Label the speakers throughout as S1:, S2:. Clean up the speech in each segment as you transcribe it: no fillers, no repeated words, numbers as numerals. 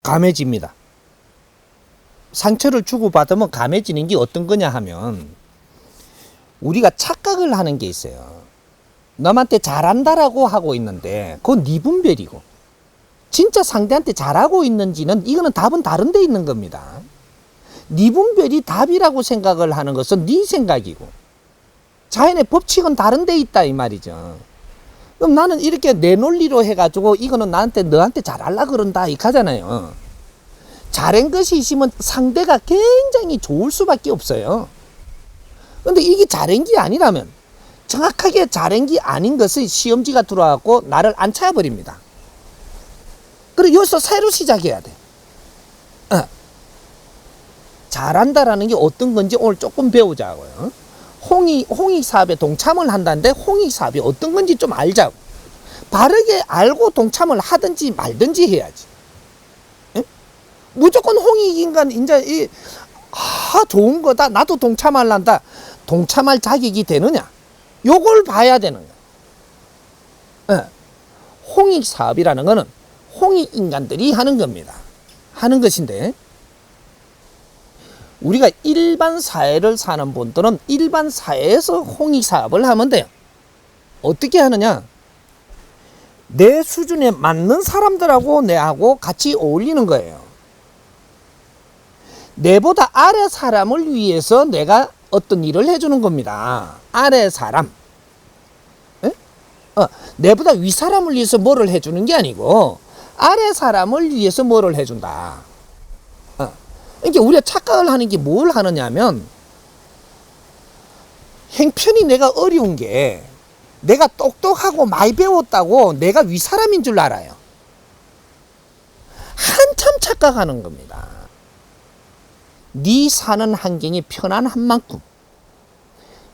S1: 감해집니다. 상처를 주고받으면 감해지는 게 어떤 거냐 하면 우리가 착각을 하는 게 있어요. 남한테 잘한다라고 하고 있는데 그건 네 분별이고 진짜 상대한테 잘하고 있는지는 이거는 답은 다른 데 있는 겁니다. 네 분별이 답이라고 생각을 하는 것은 네 생각이고 자연의 법칙은 다른 데 있다 이 말이죠. 그럼 나는 이렇게 내 논리로 해가지고 이거는 너한테 잘하려고 그런다 이 가잖아요. 잘한 것이 있으면 상대가 굉장히 좋을 수밖에 없어요. 근데 이게 잘한 게 아니라면 정확하게 잘한 게 아닌 것을 시험지가 들어와갖고 나를 안 차버립니다. 그리고 여기서 새로 시작해야 돼. 잘한다라는 게 어떤 건지 오늘 조금 배우자고요. 홍익 사업에 동참을 한다는데 홍익 사업이 어떤 건지 좀 알자고. 바르게 알고 동참을 하든지 말든지 해야지. 응? 무조건 홍익인간 이제 좋은 거다. 나도 동참할란다. 동참할 자격이 되느냐? 요걸 봐야 되는 거야. 홍익 사업이라는 거는 홍익 인간들이 하는 겁니다. 하는 것인데 우리가 일반 사회를 사는 분들은 일반 사회에서 홍익 사업을 하면 돼요. 어떻게 하느냐? 내 수준에 맞는 사람들하고 내하고 같이 어울리는 거예요. 내보다 아래 사람을 위해서 내가 어떤 일을 해주는 겁니다. 아래 사람. 내보다 위 사람을 위해서 뭐를 해주는 게 아니고 아래 사람을 위해서 뭐를 해준다. 그러니까 우리가 착각을 하는 게 뭘 하느냐면 행편이 내가 어려운 게 내가 똑똑하고 많이 배웠다고 내가 윗사람인 줄 알아요. 한참 착각하는 겁니다. 네 사는 환경이 편안한 만큼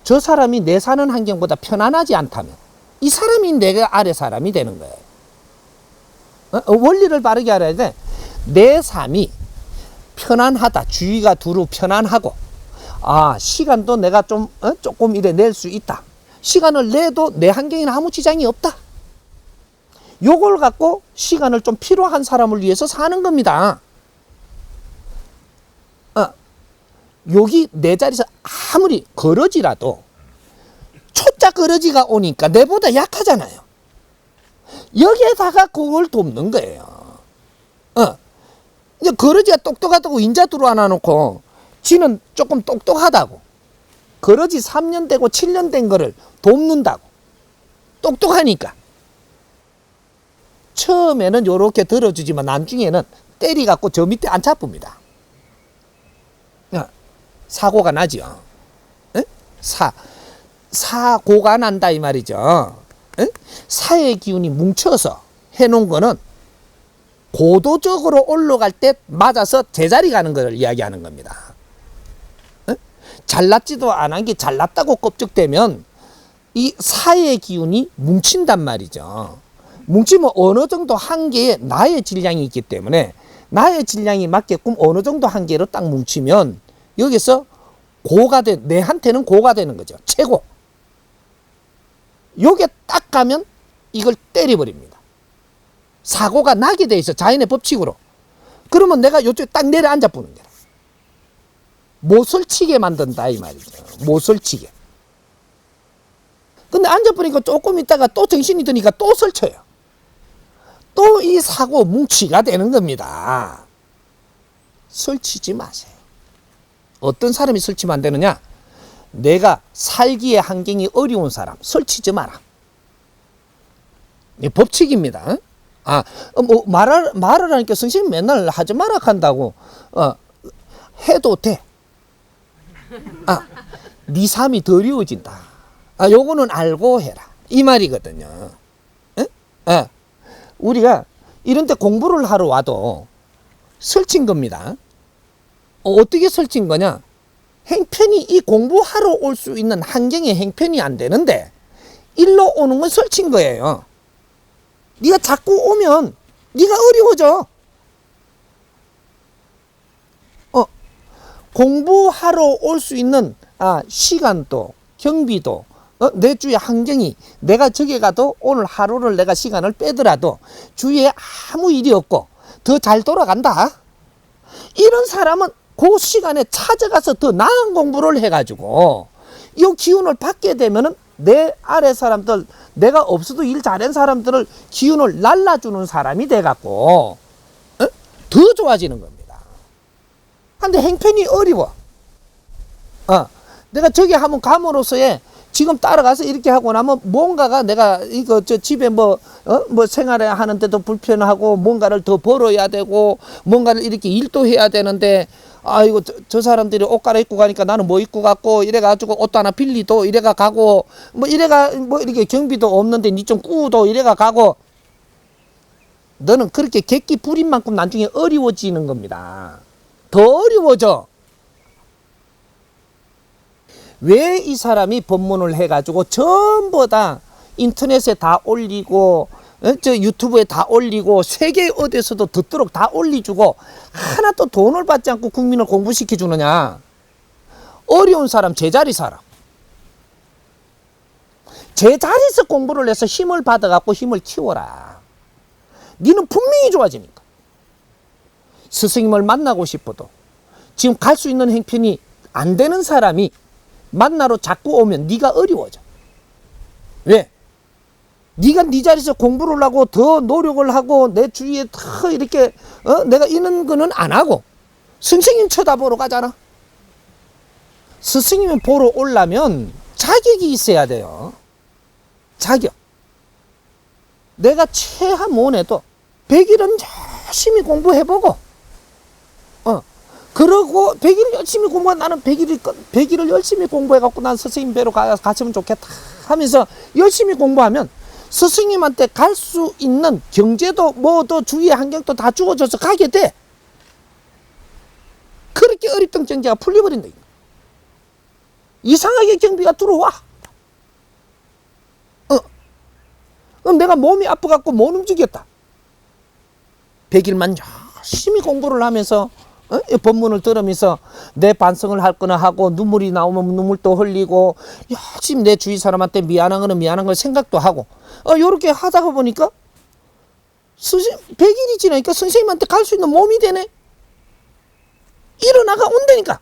S1: 저 사람이 내 사는 환경보다 편안하지 않다면 이 사람이 내가 아래 사람이 되는 거예요. 원리를 바르게 알아야 돼. 내 삶이 편안하다. 주위가 두루 편안하고 시간도 내가 조금 이래 낼 수 있다. 시간을 내도 내 환경에는 아무 지장이 없다. 요걸 갖고 시간을 좀 필요한 사람을 위해서 사는 겁니다. 여기 내 자리에서 아무리 거러지라도 초짜 거러지가 오니까 내보다 약하잖아요. 여기에다가 그걸 돕는 거예요. 이제 거러지가 똑똑하다고 인자 들어와 놔놓고 지는 조금 똑똑하다고 거러지 3년 되고 7년 된 거를 돕는다고 똑똑하니까 처음에는 요렇게 들어주지만 나중에는 때리갖고 저 밑에 안 차쁩니다. 사고가 나죠. 사고가 난다 이 말이죠. 사의 기운이 뭉쳐서 해놓은 거는 고도적으로 올라갈 때 맞아서 제자리 가는 걸 이야기하는 겁니다. 잘났지도 않은 게 잘났다고 껍적대면 이 사의 기운이 뭉친단 말이죠. 뭉치면 어느 정도 한계에 나의 질량이 있기 때문에 나의 질량이 맞게끔 어느 정도 한계로 딱 뭉치면 여기서 내한테는 고가 되는 거죠. 최고. 요게 딱 가면 이걸 때려버립니다. 사고가 나게 돼 있어. 자연의 법칙으로. 그러면 내가 요쪽에 딱 내려앉아 보는 거야. 못을 치게 만든다 이 말이죠. 못을 치게. 근데 앉아보니까 조금 있다가 또 정신이 드니까 또 설쳐요. 또 이 사고 뭉치가 되는 겁니다. 설치지 마세요. 어떤 사람이 설치면 안 되느냐? 내가 살기에 환경이 어려운 사람 설치지 마라. 이 법칙입니다. 말을 하니까 선생님 맨날 하지 마라 한다고 해도 돼. 네 삶이 더 어려워진다. 요거는 알고 해라. 이 말이거든요. 우리가 이런 데 공부를 하러 와도 설친 겁니다. 어떻게 설친 거냐? 행편이 이 공부하러 올 수 있는 환경에 행편이 안 되는데 일로 오는 건 설친 거예요. 네가 자꾸 오면 네가 어려워져. 공부하러 올 수 있는 시간도 경비도 내 주위의 환경이 내가 저기 가도 오늘 하루를 내가 시간을 빼더라도 주위에 아무 일이 없고 더 잘 돌아간다. 이런 사람은 그 시간에 찾아가서 더 나은 공부를 해가지고 이 기운을 받게 되면은 내 아래 사람들, 내가 없어도 일 잘한 사람들을 기운을 날라주는 사람이 돼갖고 더 좋아지는 겁니다. 근데 행편이 어려워. 내가 저기 한번 감으로써의 지금 따라가서 이렇게 하고 나면 뭔가가 내가 이거 저 집에 뭐 생활해 하는데도 불편하고 뭔가를 더 벌어야 되고 뭔가를 이렇게 일도 해야 되는데 아이고 저 사람들이 옷 갈아입고 가니까 나는 뭐 입고 갔고 이래가지고 옷도 하나 빌리도 이래가 가고 뭐 이래가 뭐 이렇게 경비도 없는데 니 좀 꾸도 이래가 가고 너는 그렇게 객기 부린 만큼 나중에 어려워지는 겁니다. 더 어려워져. 왜 이 사람이 법문을 해가지고 전부 다 인터넷에 다 올리고 저 유튜브에 다 올리고 세계 어디서도 듣도록 다 올려주고 하나도 돈을 받지 않고 국민을 공부시켜주느냐? 어려운 사람 제자리 사람. 제자리에서 공부를 해서 힘을 받아갖고 힘을 키워라. 니는 분명히 좋아지니까. 스승님을 만나고 싶어도 지금 갈 수 있는 행편이 안 되는 사람이 만나러 자꾸 오면 네가 어려워져. 왜? 네가 네 자리에서 공부를 하고 더 노력을 하고 내 주위에 더 이렇게 내가 이런 거는 안 하고 선생님 쳐다보러 가잖아. 스승님을 보러 오려면 자격이 있어야 돼요. 자격. 내가 최하 못해도 100일은 열심히 공부해보고 그러고 100일 열심히 공부한 나는 100일을 열심히 공부해갖고 난 스승님 뵈러 갔으면 좋겠다 하면서 열심히 공부하면 스승님한테 갈 수 있는 경제도 뭐도 주위의 환경도 다 주어져서 가게 돼. 그렇게 어립던 경제가 풀려버린다. 이상하게 경비가 들어와. 내가 몸이 아파갖고 못 움직였다. 100일만 열심히 공부를 하면서 법문을 들으면서 내 반성을 할 거나 하고 눈물이 나오면 눈물도 흘리고 열심히 내 주위 사람한테 미안한 거는 미안한 걸 생각도 하고 요렇게 하다가 보니까 100일이 지나니까 선생님한테 갈 수 있는 몸이 되네. 일어나가 온다니까.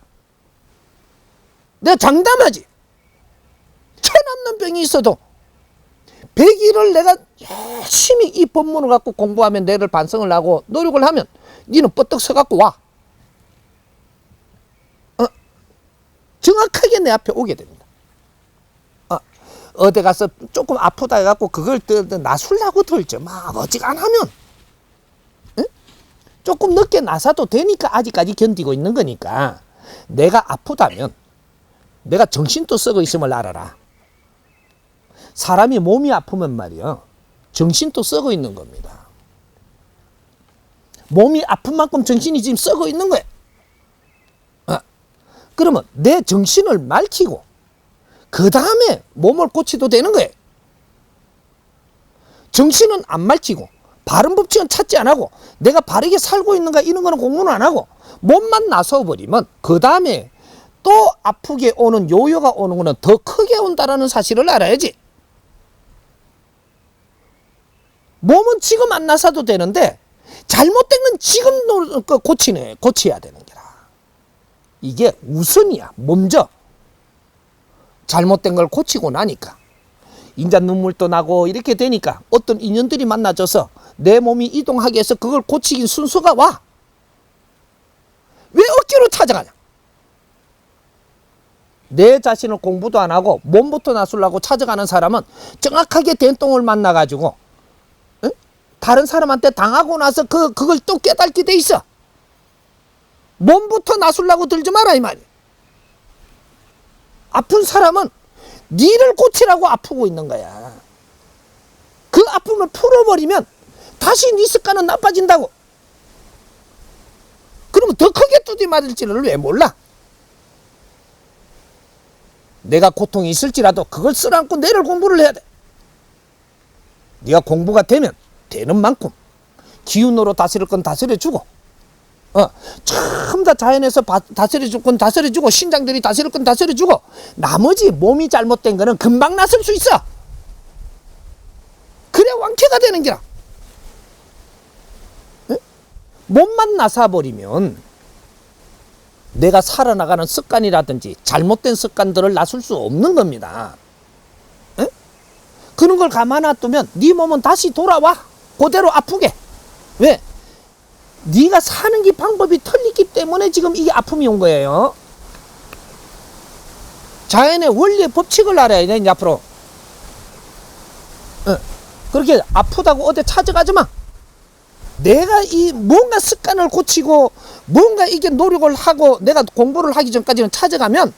S1: 내가 장담하지. 천없는 병이 있어도 100일을 내가 열심히 이 법문을 갖고 공부하면 내를 반성을 하고 노력을 하면 니는 뻗떡 서갖고 와. 정확하게 내 앞에 오게 됩니다. 어디 가서 조금 아프다 해갖고 그걸 나술라고 들죠. 막 어지간하면 조금 늦게 나서도 되니까 아직까지 견디고 있는 거니까 내가 아프다면 내가 정신도 썩어 있음을 알아라. 사람이 몸이 아프면 말이요 정신도 썩어 있는 겁니다. 몸이 아픈 만큼 정신이 지금 썩어 있는 거예요. 그러면 내 정신을 맑히고 그 다음에 몸을 고치도 되는 거예요. 정신은 안 맑히고 바른 법칙은 찾지 안 하고 내가 바르게 살고 있는가 이런 거는 공부는 안 하고 몸만 나서버리면 그 다음에 또 아프게 오는 요요가 오는 거는 더 크게 온다는 사실을 알아야지. 몸은 지금 안 나서도 되는데 잘못된 건 지금 고쳐야 되는 거라. 이게 우선이야. 먼저 잘못된 걸 고치고 나니까 인자 눈물도 나고 이렇게 되니까 어떤 인연들이 만나져서 내 몸이 이동하게 해서 그걸 고치긴 순서가 와. 왜 억지로 찾아가냐? 내 자신을 공부도 안 하고 몸부터 나서려고 찾아가는 사람은 정확하게 된똥을 만나가지고 다른 사람한테 당하고 나서 그걸 또 깨닫게 돼 있어. 몸부터 나서려고 들지 마라 이 말이야. 아픈 사람은 니를 고치라고 아프고 있는 거야. 그 아픔을 풀어버리면 다시 니 습관은 나빠진다고. 그러면 더 크게 두디 맞을지를 왜 몰라? 내가 고통이 있을지라도 그걸 쓰라앉고 내를 공부를 해야 돼. 네가 공부가 되면 되는 만큼 기운으로 다스릴 건 다스려주고 전부 다 자연에서 다스려줄 건 다스려주고 신장들이 다스릴 건 다스려주고 나머지 몸이 잘못된 거는 금방 나설 수 있어. 그래 왕쾌가 되는 기라. 몸만 나서버리면 내가 살아나가는 습관이라든지 잘못된 습관들을 나설 수 없는 겁니다. 에? 그런 걸 가만 놔두면 네 몸은 다시 돌아와. 그대로 아프게. 왜? 네가 사는 게 방법이 틀리기 때문에 지금 이게 아픔이 온 거예요. 자연의 원리의 법칙을 알아야 돼, 이제 앞으로. 그렇게 아프다고 어디 찾아가지 마. 내가 이 뭔가 습관을 고치고 뭔가 이게 노력을 하고 내가 공부를 하기 전까지는 찾아가면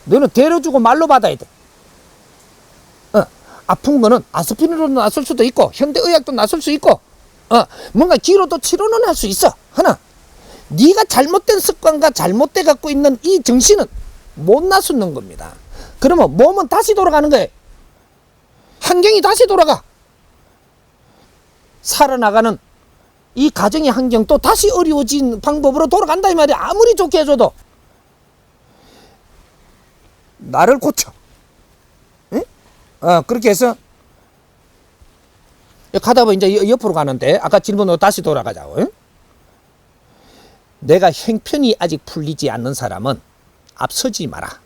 S1: 너는 데려주고 말로 받아야 돼. 아픈 거는 아스피린으로 나설 수도 있고 현대의학도 나설 수 있고 뭔가 기로도 치료는 할 수 있어. 하나, 네가 잘못된 습관과 잘못돼 갖고 있는 이 정신은 못 나서는 겁니다. 그러면 몸은 다시 돌아가는 거예요. 환경이 다시 돌아가. 살아나가는 이 가정의 환경도 다시 어려워진 방법으로 돌아간다 이 말이야. 아무리 좋게 해줘도 나를 고쳐. 응? 그렇게 해서 가다 보면 이제 옆으로 가는데 아까 질문으로 다시 돌아가자고. 응? 내가 형편이 아직 풀리지 않는 사람은 앞서지 마라.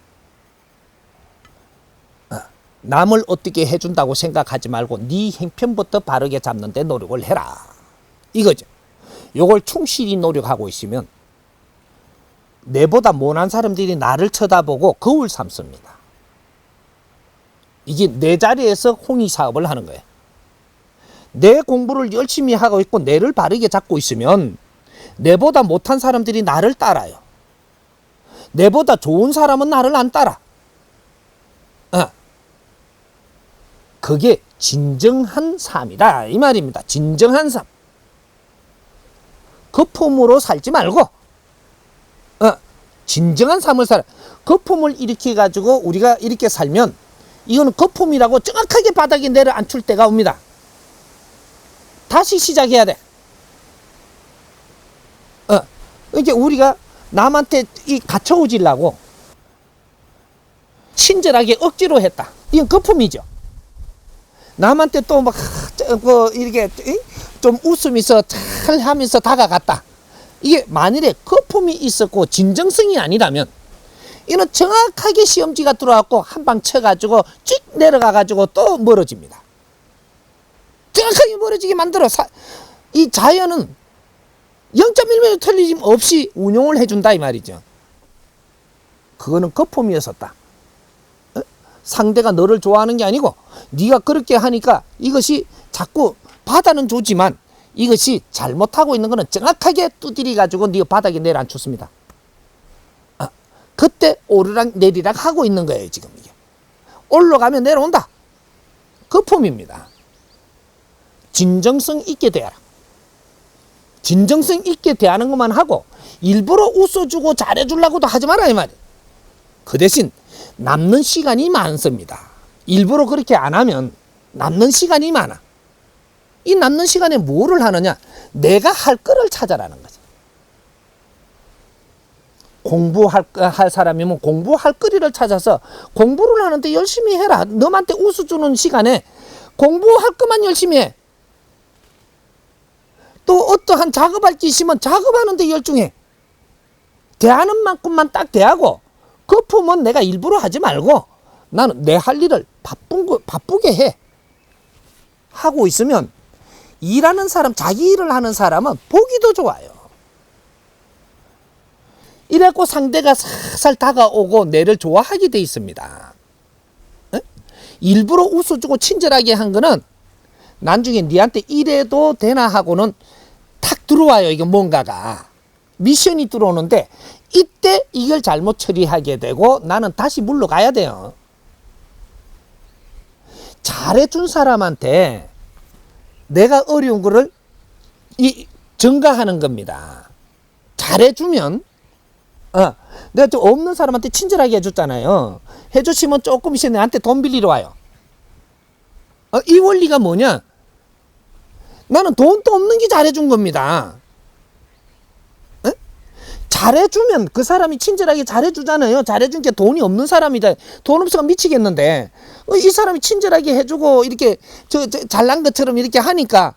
S1: 남을 어떻게 해준다고 생각하지 말고 네 형편부터 바르게 잡는 데 노력을 해라. 이거죠. 요걸 충실히 노력하고 있으면 내보다 못한 사람들이 나를 쳐다보고 거울 삼습니다. 이게 내 자리에서 홍의 사업을 하는 거예요. 내 공부를 열심히 하고 있고 내를 바르게 잡고 있으면 내보다 못한 사람들이 나를 따라요. 내보다 좋은 사람은 나를 안 따라. 그게 진정한 삶이다 이 말입니다. 진정한 삶. 거품으로 살지 말고 진정한 삶을 살아. 거품을 일으켜 가지고 우리가 이렇게 살면 이거는 거품이라고 정확하게 바닥에 내려앉힐 때가 옵니다. 다시 시작해야 돼. 이게 우리가 남한테 이 갇혀오지려고 친절하게 억지로 했다. 이건 거품이죠. 남한테 또 막 이렇게 좀 웃으면서 잘 하면서 다가갔다. 이게 만일에 거품이 있었고 진정성이 아니라면 이는 정확하게 시험지가 들어왔고 한 방 쳐가지고 쭉 내려가가지고 또 멀어집니다. 정확하게 멀어지게 만들어. 이 자연은 0.1mm 틀리짐 없이 운용을 해준다 이 말이죠. 그거는 거품이었었다. 상대가 너를 좋아하는 게 아니고 네가 그렇게 하니까 이것이 자꾸 바다는 좋지만 이것이 잘못하고 있는 거는 정확하게 두드려 가지고 네가 바닥에 내려앉혔습니다. 그때 오르락 내리락 하고 있는 거예요. 지금 이게 올라가면 내려온다. 거품입니다. 진정성 있게 대하라. 진정성 있게 대하는 것만 하고 일부러 웃어주고 잘해주려고도 하지 마라 이 말이에요. 그 대신 남는 시간이 많습니다. 일부러 그렇게 안 하면 남는 시간이 많아. 이 남는 시간에 뭐를 하느냐? 내가 할 거를 찾아라는 거지. 공부할 사람이면 공부할 거리를 찾아서 공부를 하는데 열심히 해라. 너한테 웃어주는 시간에 공부할 것만 열심히 해. 또 어떠한 작업할 게 있으면 작업하는데 열중해. 대하는 만큼만 딱 대하고 거품은 내가 일부러 하지 말고 나는 내 할 일을 바쁘게 해. 하고 있으면 일하는 사람, 자기 일을 하는 사람은 보기도 좋아요. 이래고 상대가 살살 다가오고 내를 좋아하게 돼 있습니다. 에? 일부러 웃어주고 친절하게 한 거는 나중에 니한테 이래도 되나 하고는 탁 들어와요. 이게 뭔가가. 미션이 들어오는데 이때 이걸 잘못 처리하게 되고 나는 다시 물러가야 돼요. 잘해준 사람한테 내가 어려운 거를 전가하는 겁니다. 잘해주면 내가 좀 없는 사람한테 친절하게 해줬잖아요. 해주시면 조금 있으면 나한테 돈 빌리러 와요. 이 원리가 뭐냐? 나는 돈도 없는 게 잘해준 겁니다. 잘해주면 그 사람이 친절하게 잘해주잖아요. 잘해준 게 돈이 없는 사람이다. 돈 없어서 미치겠는데 이 사람이 친절하게 해주고 이렇게 잘난 것처럼 이렇게 하니까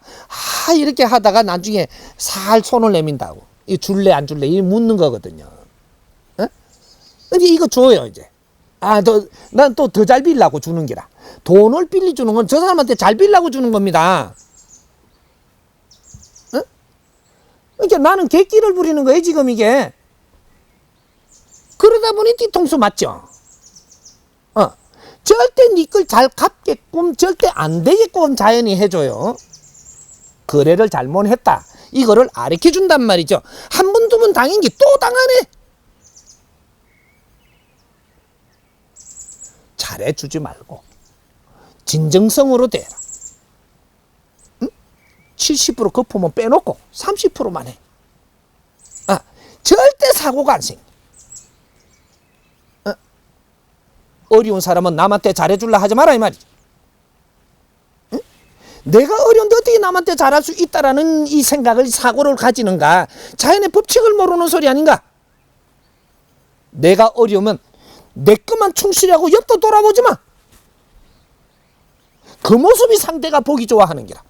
S1: 이렇게 하다가 나중에 살 손을 내민다고. 이 줄래 안 줄래 이 묻는 거거든요. 근데 이거 줘요 이제. 난 또 더 잘 빌라고 주는 게라. 돈을 빌려주는 건 저 사람한테 잘 빌라고 주는 겁니다. 그러니까 나는 객기를 부리는 거예요 지금 이게. 그러다 보니 뒤통수 맞죠. 절대 네 걸 잘 갚게끔 절대 안 되게끔 자연이 해줘요. 거래를 잘못했다 이거를 가르쳐 준단 말이죠. 한 번 두 번 당한 게 또 당하네. 잘해주지 말고 진정성으로 대라. 70% 거품은 빼놓고 30%만 해. 절대 사고가 안 생겨. 어려운 사람은 남한테 잘해줄라 하지 마라 이 말이지. 내가 어려운데 어떻게 남한테 잘할 수 있다라는 이 생각을 사고를 가지는가. 자연의 법칙을 모르는 소리 아닌가. 내가 어려우면 내 것만 충실하고 옆도 돌아보지 마. 그 모습이 상대가 보기 좋아하는 게라.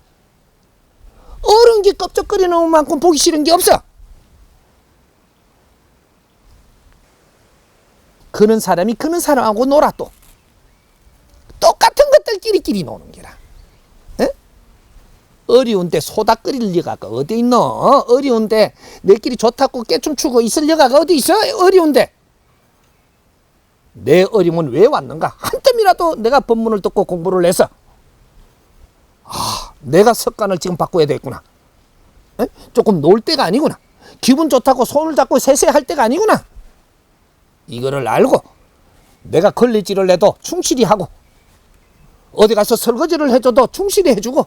S1: 어려운 게 껍적거리는 만큼 보기 싫은 게 없어. 그런 사람이 그런 사람하고 놀아 또. 똑같은 것들끼리끼리 노는 게라. 어려운데 소다 끓일 리가 어디 있노? 어려운데 내끼리 좋다고 깨춤 추고 있을 리가 어디 있어? 어려운데. 내 어려움은 왜 왔는가? 한 뜸이라도 내가 법문을 듣고 공부를 해서 내가 습관을 지금 바꿔야 되겠구나. 조금 놀 때가 아니구나. 기분 좋다고 손을 잡고 세세할 때가 아니구나. 이거를 알고 내가 걸레질을 해도 충실히 하고 어디 가서 설거지를 해줘도 충실히 해주고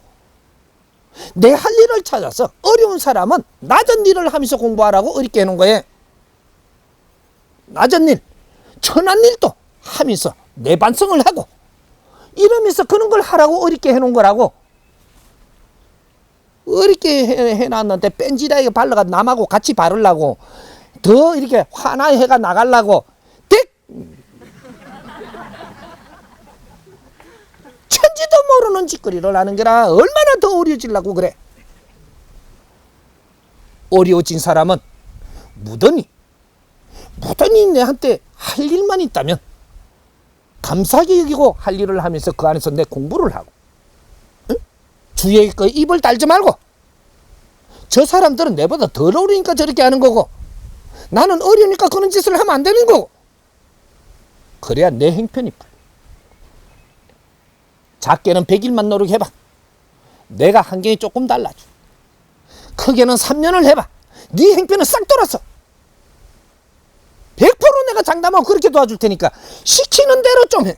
S1: 내 할 일을 찾아서 어려운 사람은 낮은 일을 하면서 공부하라고 어렵게 해놓은 거예요. 낮은 일, 천한 일도 하면서 내 반성을 하고 이러면서 그런 걸 하라고 어렵게 해놓은 거라고. 어렵게 해놨는데 뺀지라하게 발라가 남하고 같이 바르려고 더 이렇게 화나 해가 나가려고 천지도 모르는 짓거리를 하는 게라. 얼마나 더 어려워지려고 그래. 어려워진 사람은 무던히 내한테 할 일만 있다면 감사하게 여기고 할 일을 하면서 그 안에서 내 공부를 하고 주위에 그 입을 달지 말고. 저 사람들은 내보다 덜 어려우니까 저렇게 하는 거고 나는 어려우니까 그런 짓을 하면 안 되는 거고. 그래야 내 행편이 풀려. 작게는 100일만 노력해봐. 내가 한경이 조금 달라져. 크게는 3년을 해봐. 네 행편은 싹 돌았어. 100% 내가 장담하고 그렇게 도와줄 테니까 시키는 대로 좀 해.